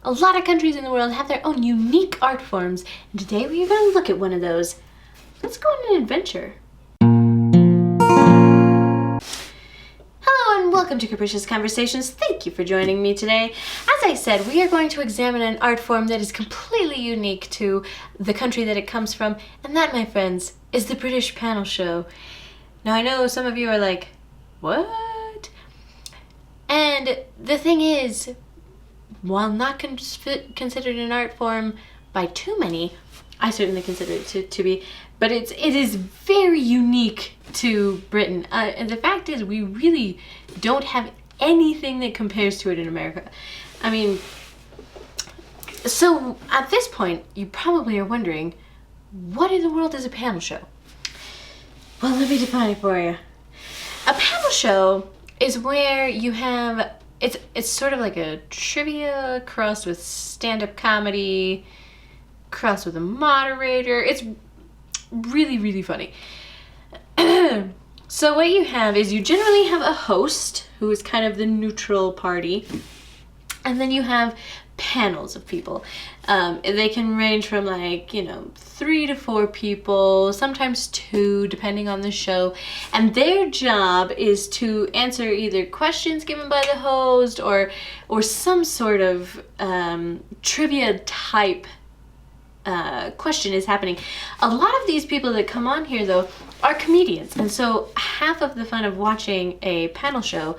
A lot of countries in the world have their own unique art forms, and today we are going to look at one of those. Let's go on an adventure. Hello and welcome to Capricious Conversations. Thank you for joining me today. As I said, we are going to examine an art form that is completely unique to the country that it comes from, and that, my friends, is the British panel show. Now I know some of you are like, what? And the thing is, while not considered an art form by too many, I certainly consider it to be, but it is very unique to Britain. And the fact is, we really don't have anything that compares to it in America. I mean, so at this point, you probably are wondering, what in the world is a panel show? Well, let me define it for you. A panel show is where you have, it's sort of like a trivia crossed with stand-up comedy, crossed with a moderator. It's really, really funny. So what you have is you generally have a host who is kind of the neutral party, and then you have panels of people. They can range from 3 to 4 people, sometimes 2, depending on the show. And their job is to answer either questions given by the host or some sort of trivia type question is happening. A lot of these people that come on here, though, are comedians. And so half of the fun of watching a panel show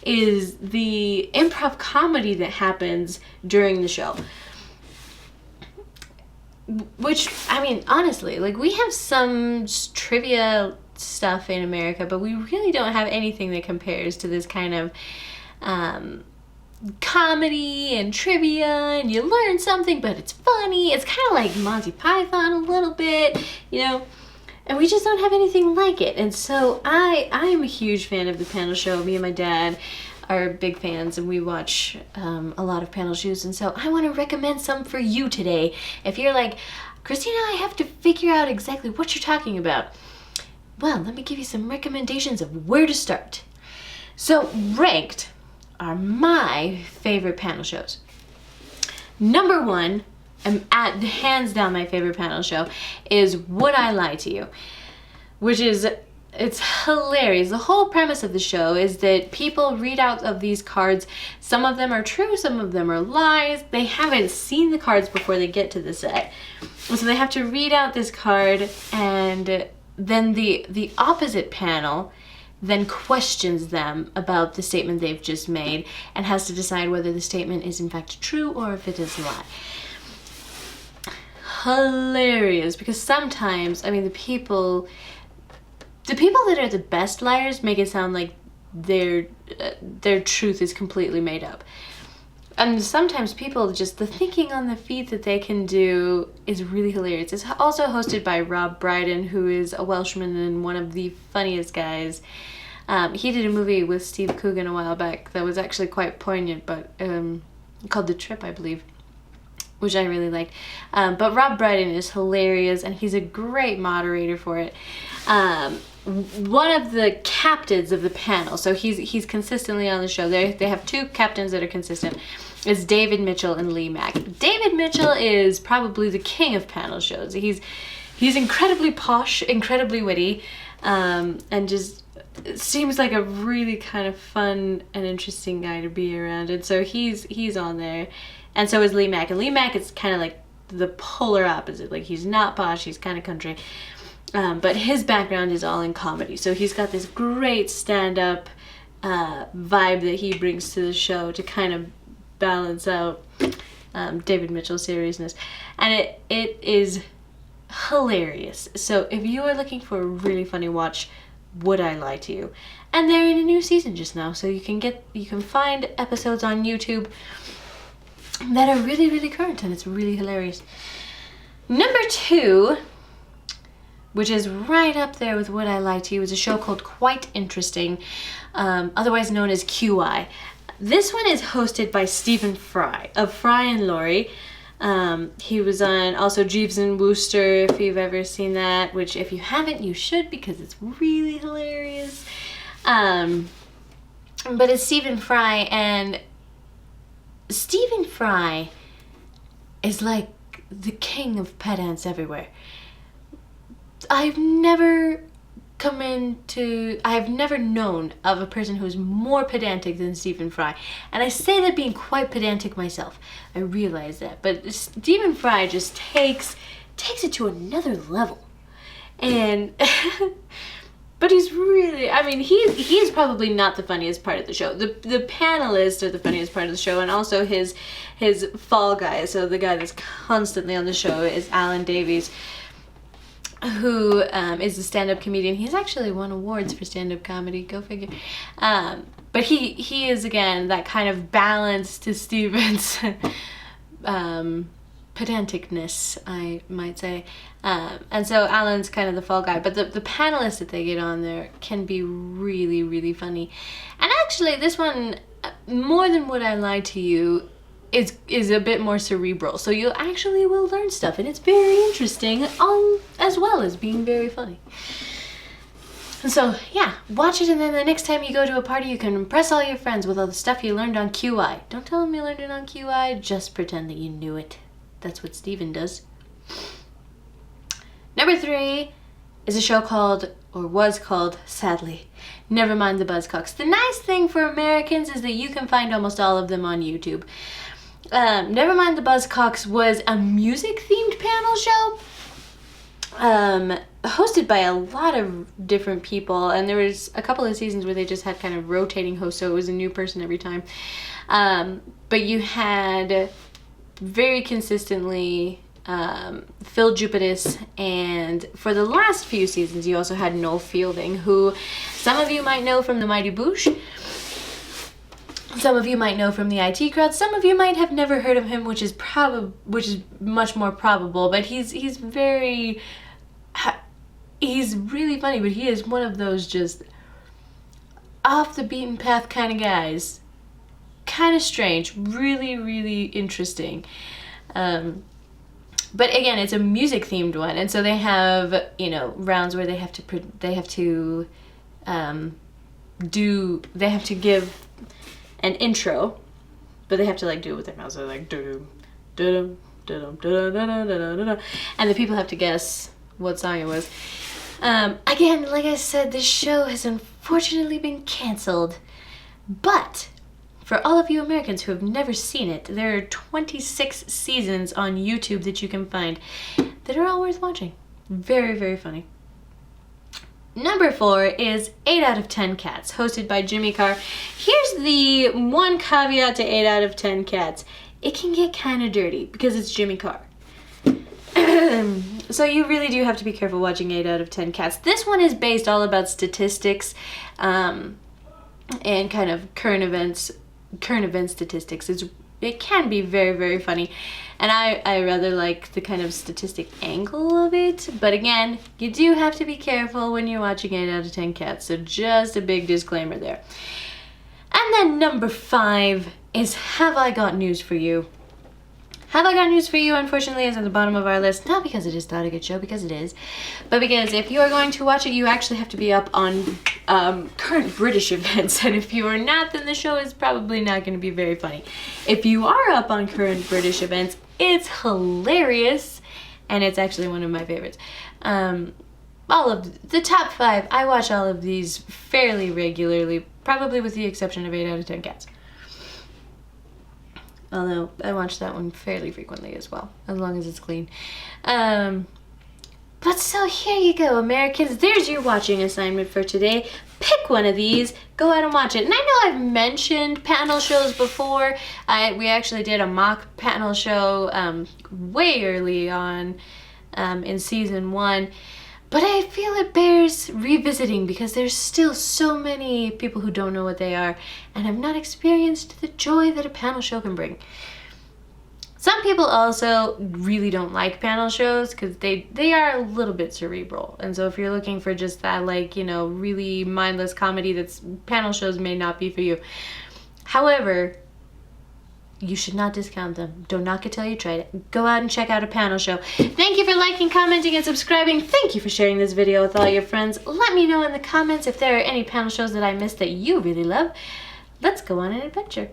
is the improv comedy that happens during the show. Which, I mean, honestly, we have some trivia stuff in America, but we really don't have anything that compares to this kind of comedy and trivia, and you learn something, but it's funny. It's kind of like Monty Python a little bit, and we just don't have anything like it. And so I am a huge fan of the panel show. Me and my dad are big fans, and we watch a lot of panel shows, and so I want to recommend some for you today. If you're like, Christina, I have to figure out exactly what you're talking about, well, let me give you some recommendations of where to start. So ranked are my favorite panel shows. Number 1, hands down my favorite panel show, is Would I Lie to You? Which is, it's hilarious. The whole premise of the show is that people read out of these cards. Some of them are true, some of them are lies. They haven't seen the cards before they get to the set. So they have to read out this card, and then the opposite panel then questions them about the statement they've just made and has to decide whether the statement is in fact true or if it is a lie. Hilarious, because sometimes, I mean, the people that are the best liars make it sound like their truth is completely made up. And sometimes people just, the thinking on the feet that they can do is really hilarious. It's also hosted by Rob Brydon, who is a Welshman and one of the funniest guys. He did a movie with Steve Coogan a while back that was actually quite poignant, but called The Trip, I believe, which I really liked. But Rob Brydon is hilarious, and he's a great moderator for it. One of the captains of the panel, so he's consistently on the show. They have 2 captains that are consistent. It's David Mitchell and Lee Mack. David Mitchell is probably the king of panel shows. He's incredibly posh, incredibly witty, and just seems like a really kind of fun and interesting guy to be around. And so he's on there, and so is Lee Mack. And Lee Mack is kind of like the polar opposite. Like, he's not posh, he's kind of country. But his background is all in comedy. So he's got this great stand-up vibe that he brings to the show to kind of balance out David Mitchell's seriousness. And it is hilarious. So if you are looking for a really funny watch, Would I Lie to You? And they're in a new season just now, so you can find episodes on YouTube that are really, really current, and it's really hilarious. Number 2, which is right up there with Would I Lie to You, is a show called Quite Interesting, otherwise known as QI. This one is hosted by Stephen Fry of Fry and Laurie. He was on also Jeeves and Wooster, if you've ever seen that, which if you haven't, you should, because it's really hilarious. But it's Stephen Fry, and Stephen Fry is like the king of pedants everywhere. I've never known of a person who's more pedantic than Stephen Fry. And I say that being quite pedantic myself. I realize that. But Stephen Fry just takes it to another level. And but he's really, I mean, he's probably not the funniest part of the show. The panelists are the funniest part of the show, and also his fall guy, so the guy that's constantly on the show, is Alan Davies, who is a stand-up comedian. He's actually won awards for stand-up comedy, go figure. But he is, again, that kind of balance to Steven's pedanticness, I might say. And so Alan's kind of the fall guy, but the panelists that they get on there can be really, really funny. And actually, this one, more than Would I Lie to You, is a bit more cerebral. So you actually will learn stuff, and it's very interesting, as well as being very funny. And so, yeah, watch it, and then the next time you go to a party, you can impress all your friends with all the stuff you learned on QI. Don't tell them you learned it on QI, just pretend that you knew it. That's what Steven does. Number 3 is a show called, or was called, sadly, Never Mind the Buzzcocks. The nice thing for Americans is that you can find almost all of them on YouTube. Never Mind the Buzzcocks was a music-themed panel show, hosted by a lot of different people, and there was a couple of seasons where they just had kind of rotating hosts, so it was a new person every time. But you had very consistently Phil Jupitus, and for the last few seasons you also had Noel Fielding, who some of you might know from The Mighty Boosh, some of you might know from the IT Crowd, some of you might have never heard of him, which is much more probable, but he's really funny, but he is one of those just off the beaten path kind of guys. Kind of strange, really, really interesting. But again, it's a music themed one, and so they have, rounds where they have to give an intro, but they have to do it with their mouths. They're like doo doo doo doo doo, and the people have to guess what song it was. Again, like I said, this show has unfortunately been canceled, but for all of you Americans who have never seen it, there are 26 seasons on YouTube that you can find that are all worth watching. Very, very funny. Number 4 is 8 out of 10 Cats, hosted by Jimmy Carr. Here's the one caveat to 8 out of 10 Cats. It can get kind of dirty because it's Jimmy Carr. So you really do have to be careful watching 8 out of 10 Cats. This one is based all about statistics and kind of current event statistics. It can be very, very funny, and I rather like the kind of statistic angle of it, but again, you do have to be careful when you're watching 8 out of 10 Cats, so just a big disclaimer there. And then number 5 is Have I Got News For You. Have I Got News For You, unfortunately, is at the bottom of our list, not because it is not a good show, because it is, but because if you are going to watch it, you actually have to be up on current British events, and if you are not, then the show is probably not going to be very funny. If you are up on current British events, it's hilarious, and it's actually one of my favorites. All of the top 5, I watch all of these fairly regularly, probably with the exception of 8 out of 10 Cats. Although I watch that one fairly frequently as well, as long as it's clean. But so here you go, Americans. There's your watching assignment for today. Pick one of these, go out and watch it. And I know I've mentioned panel shows before. We actually did a mock panel show way early on in season 1. But I feel it bears revisiting because there's still so many people who don't know what they are and have not experienced the joy that a panel show can bring. Some people also really don't like panel shows because they are a little bit cerebral. And so if you're looking for just that really mindless comedy, panel shows may not be for you. However, you should not discount them. Don't knock it till you tried it. Go out and check out a panel show. Thank you for liking, commenting, and subscribing. Thank you for sharing this video with all your friends. Let me know in the comments if there are any panel shows that I missed that you really love. Let's go on an adventure.